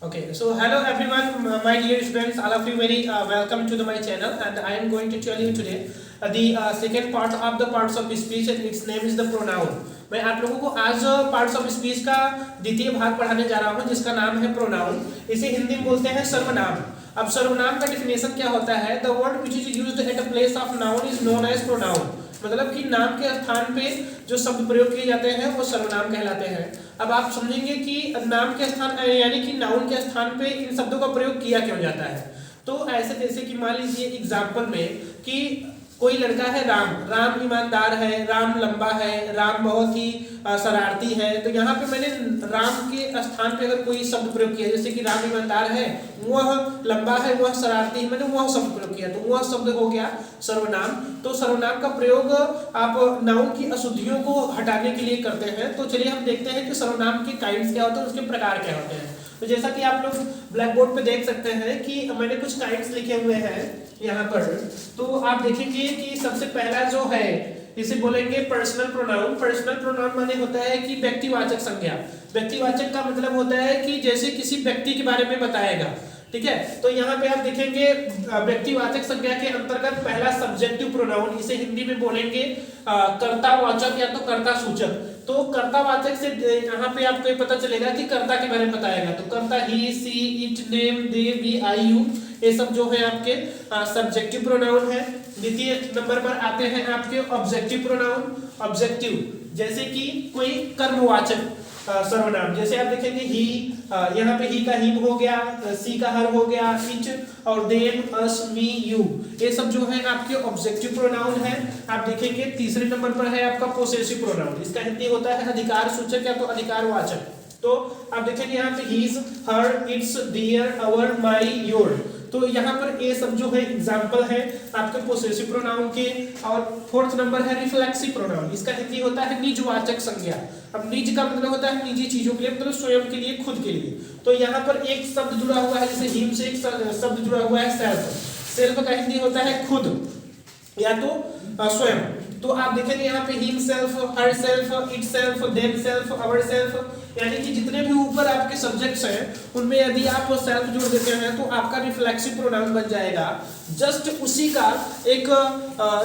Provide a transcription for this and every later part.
Okay, so hello everyone, my dear students, all of you very welcome to my channel, and I am going to tell you today the second part of the parts of speech, and its name is the pronoun. मैं आप लोगों को आज parts of speech का द्वितीय भाग पढ़ाने जा रहा हूँ जिसका नाम है प्रोनाउन। इसे हिंदी में बोलते हैं सर्वनाम। अब सर्वनाम का डिफिनेशन क्या होता है? The word which is used at a place of noun is known as pronoun. मतलब कि नाम के स्थान पे जो शब्द प्रयोग किए जाते हैं वो सर्वनाम कहलाते हैं। अब आप समझेंगे कि नाम के स्थान यानी कि नाउन के स्थान पे इन शब्दों का प्रयोग किया क्यों जाता है। तो ऐसे जैसे कि मान लीजिए एग्जाम्पल में कि कोई लड़का है राम, राम ईमानदार है, राम लंबा है, राम बहुत ही शरारती है। तो यहाँ पे मैंने राम के स्थान पे अगर कोई शब्द प्रयोग किया, जैसे कि राम ईमानदार है, वह लंबा है, वह शरारती है, मैंने वह शब्द प्रयोग किया, तो वह शब्द हो गया सर्वनाम। तो सर्वनाम का प्रयोग आप नाउन की अशुद्धियों को हटाने के लिए करते हैं। तो चलिए हम देखते हैं कि सर्वनाम के काइंड्स क्या होते हैं, उसके प्रकार क्या होते हैं। तो जैसा कि आप लोग ब्लैक बोर्ड पे देख सकते हैं कि मैंने कुछ काइंड्स लिखे हुए हैं यहाँ पर। तो आप देखेंगे कि सबसे पहला जो है इसे बोलेंगे पर्सनल प्रोनाउन। पर्सनल प्रोनाउन माने होता है कि व्यक्तिवाचक संज्ञा। व्यक्तिवाचक का मतलब होता है कि जैसे किसी व्यक्ति के बारे में बताएगा, ठीक है। तो यहाँ पे आप देखेंगे व्यक्तिवाचक संज्ञा के अंतर्गत पहला सब्जेक्टिव प्रोनाउन, इसे हिंदी में बोलेंगे कर्तावाचक या तो कर्ता सूचक। तो कर्तावाचक से यहाँ पे आपको पता चलेगा कि कर्ता के बारे में बताएगा। तो कर्ता he, she, it, name, they, we, I, you, ये सब जो है आपके सब्जेक्टिव प्रोनाउन है। द्वितीय नंबर पर आते हैं आपके ऑब्जेक्टिव प्रोनाउन। ऑब्जेक्टिव जैसे कि कोई कर्मवाचक सर्वनाम, जैसे आप देखेंगे ही, यहाँ पे ही का हिम हो गया, सी का हर हो गया, इट और देम, अस, मी, यू, ये सब जो है आपके ऑब्जेक्टिव प्रोनाउन है। आप देखेंगे तीसरे नंबर पर है आपका पोसेसिव प्रोनाउन। इसका हिंदी होता है अधिकार सूचक या तो अधिकारवाचक। तो आप देखेंगे यहाँ पे his, her, its, dear, our, my, your. तो यहाँ पर ये सब जो है एग्जाम्पल है आपके पोसेसिव प्रोनाउन के। और फोर्थ नंबर है रिफ्लेक्सिव प्रोनाउन। इसका हिंदी होता है निजवाचक संज्ञा। अब निज का मतलब होता है निजी चीजों के लिए, मतलब स्वयं के लिए, खुद के लिए। तो यहाँ पर एक शब्द जुड़ा हुआ है, जैसे हिम से एक शब्द जुड़ा हुआ है सेल्फ। सेल्फ का हिंदी होता है खुद या तो स्वयं। तो आप देखेंगे यहाँ pay him self, her self, it self, them self, our self, यानी कि जितने भी ऊपर आपके सब्जेक्ट्स हैं उनमें यदि आप सेल्फ जोड़ देते हैं तो आपका रिफ्लेक्सिव प्रोनाउन बन जाएगा। जस्ट उसी का एक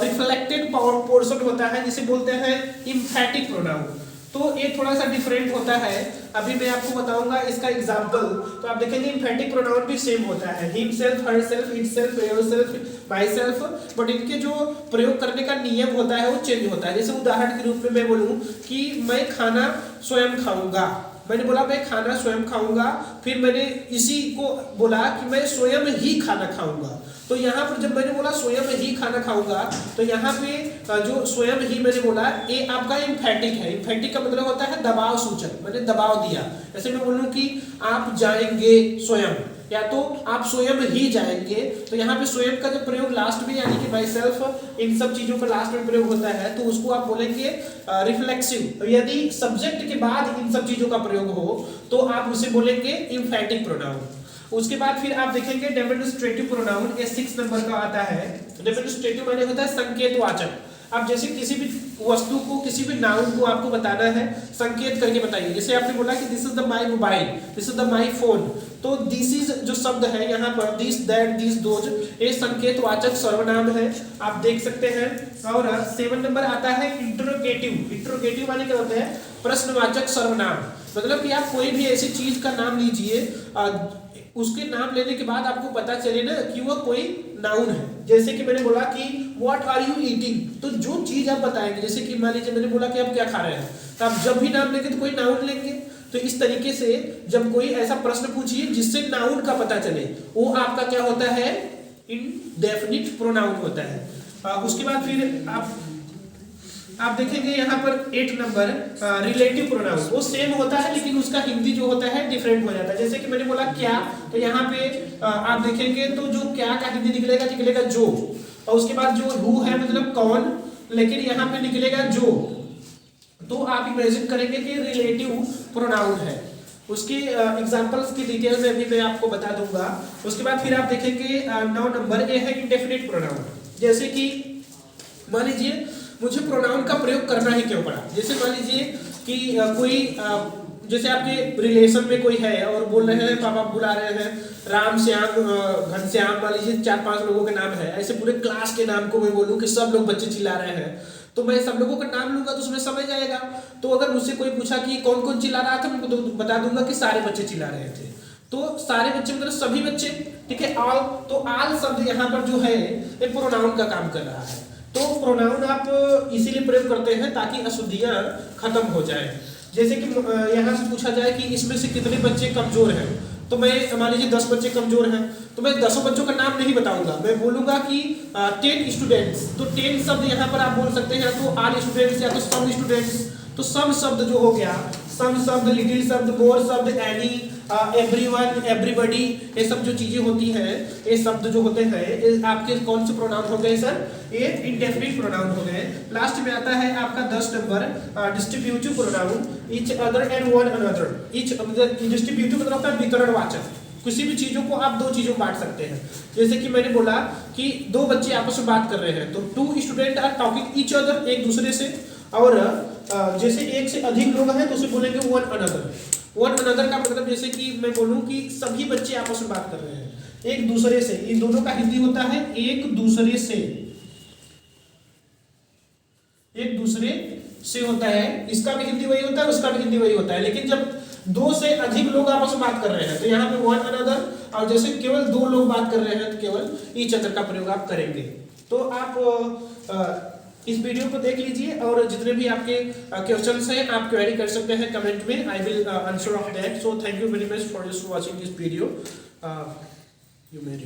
रिफ्लेक्टेड पोर्शन होता है जिसे बोलते हैं इम्फेटिक प्रोनाउन। तो ये थोड़ा सा डिफरेंट होता है, अभी मैं आपको बताऊंगा इसका एग्जांपल। तो आप देखेंगे इम्फेटिक प्रोनाउन भी सेम होता है, him self, her self, it self, your self, my self, but इनके जो प्रयोग करने का नियम होता है वो चेंज होता है। जैसे उदाहरण के रूप में मैं बोलूं कि मैं खाना स्वयं खाऊंगा, मैंने बोला मैं खाना स्वयं खाऊंगा, फिर मैंने इसी को बोला कि मैं स्वयं ही खाना खाऊंगा। तो यहाँ पर जब मैंने बोला स्वयं ही खाना खाऊंगा, तो यहाँ पे जो स्वयं ही मैंने बोला ये आपका इम्फेटिक है। इम्फेटिक का मतलब होता है दबाव सूचक, मैंने दबाव दिया। ऐसे मैं बोलूँ कि आप जाएंगे स्वयं, या तो आप स्वयं ही जाएंगे, तो यहाँ पे स्वयं का जो प्रयोग लास्ट में यानी कि माई सेल्फ, इन सब चीजों का लास्ट में प्रयोग होता है, तो उसको आप बोलेंगे रिफ्लेक्सिव। यदि सब्जेक्ट के बाद इन सब चीजों का प्रयोग हो तो आप उसे बोलेंगे इम्फेटिक प्रोनाउन। उसके बाद फिर आप देखेंगे डेमोन्स्ट्रेटिव प्रोनाउन, ये 6 नंबर का आता है। डेमोन्स्ट्रेटिव माने होता है संकेतवाचक। आप जैसे किसी भी वस्तु को, किसी भी नाउन को आपको बताना है, संकेत करके बताइए। जैसे आपने बोला कि this is the my mobile, this is the my phone, तो दिस इज जो शब्द है यहाँ पर, दिस, दैट, दिस, दोज, ये संकेतवाचक सर्वनाम है, आप देख सकते हैं। और 7 नंबर आता है इंट्रोगेटिव। इंट्रोगेटिव माने क्या होता है? प्रश्नवाचक सर्वनाम। मतलब कि आप कोई भी ऐसी चीज का नाम लीजिए, उसके नाम लेने के बाद आपको पता चले ना कि वो कोई नाउन है। जैसे कि मैंने बोला कि व्हाट आर यू ईटिंग, तो जो चीज आप बताएंगे, जैसे कि मान लीजिए मैंने बोला कि आप क्या खा रहे हैं, तो आप जब भी नाम लेंगे तो कोई नाउन लेंगे। तो इस तरीके से जब कोई ऐसा प्रश्न पूछिए जिससे नाउन का पता चले, वो आपका क्या होता है? इंडेफिनिट प्रोनाउन होता है। उसके बाद फिर आप देखेंगे यहाँ पर 8 नंबर रिलेटिव प्रोनाउन। वो सेम होता है लेकिन उसका हिंदी जो होता है डिफरेंट हो जाता है। जैसे कि मैंने बोला क्या, तो यहाँ पे आप देखेंगे तो जो क्या का हिंदी निकलेगा जो, और उसके बाद जो हु है मतलब कौन, लेकिन यहाँ पे निकलेगा जो। तो आप इमेजिन करेंगे कि रिलेटिव प्रोनाउन है। उसके एग्जांपल्स की डिटेल में भी मैं आपको बता दूंगा। उसके बाद फिर आप देखेंगे 9 नंबर ये है इंडेफिनिट प्रोनाउन। जैसे कि मान लीजिए मुझे प्रोनाउन का प्रयोग करना ही क्यों पड़ा। जैसे मान लीजिए कि कोई जैसे आपके रिलेशन में कोई है और बोल रहे हैं, पापा बुला रहे हैं, राम श्याम घनश्याम, मान लीजिए 4-5 लोगों के नाम है, ऐसे पूरे क्लास के नाम को मैं बोलूँ कि सब लोग बच्चे चिल्ला रहे हैं, तो मैं सब लोगों का नाम लूंगा तो उसमें समझ आएगा। तो अगर मुझसे कोई पूछा कि कौन कौन चिल्ला रहा था, मैं तो बता दूंगा कि सारे बच्चे चिल्ला रहे थे। तो सारे बच्चे मतलब सभी बच्चे, ठीक है। ऑल, तो ऑल शब्द यहाँ पर जो है ये प्रोनाउन का काम कर रहा है। तो प्रोनाउन आप इसीलिए प्रयोग करते हैं ताकि अशुद्धियां खत्म हो जाए। जैसे कि यहाँ से पूछा जाए कि इसमें से कितने बच्चे कमजोर हैं, तो मैं मान लीजिए 10 बच्चे कमजोर हैं, तो मैं 10 बच्चों का नाम नहीं बताऊंगा, मैं बोलूंगा कि 10 स्टूडेंट्स। तो 10 शब्द यहाँ पर आप बोल सकते हैं, तो ऑल स्टूडेंट्स या तो सम स्टूडेंट्स। तो सम शब्द जो हो गया, सम शब्द, लिटिल शब्द, मोर शब्द, एनी, एवरीवन, एवरीबॉडी, ये सब जो चीजें होती हैं, ये शब्द जो होते हैं, ये आपके कौन से प्रोनाउन हो गए सर? ये इंडेफिनिट प्रोनाउन हो गए। लास्ट में आता है आपका 10 number distributive pronoun, each other and one another. Each distributive मतलब होता है वितरणवाचक। किसी भी चीजों को आप 2 चीजों में बांट सकते हैं। जैसे कि मैंने बोला कि 2 बच्चे आपस में बात कर रहे हैं, तो 2 student are talking each other, एक दूसरे से। और जैसे एक से अधिक लोग हैं तो उसे बोलेंगे वन अनदर। वन अनदर का मतलब जैसे कि मैं बोलूं कि सभी बच्चे आपस में बात कर रहे हैं एक दूसरे से। इन दोनों का हिंदी होता है एक दूसरे से, एक दूसरे से होता है। इसका भी हिंदी वही होता है, उसका भी हिंदी वही होता है। लेकिन जब 2 से अधिक लोग आपस में बात कर रहे हैं तो यहाँ पे वन अनदर, और जैसे केवल 2 लोग बात कर रहे हैं तो केवल ईच अदर का प्रयोग आप करेंगे। तो आप इस वीडियो को देख लीजिए और जितने भी आपके क्वेश्चंस हैं आप क्वेरी कर सकते हैं कमेंट में, I will answer of that. So thank you very much for just watching this video. You may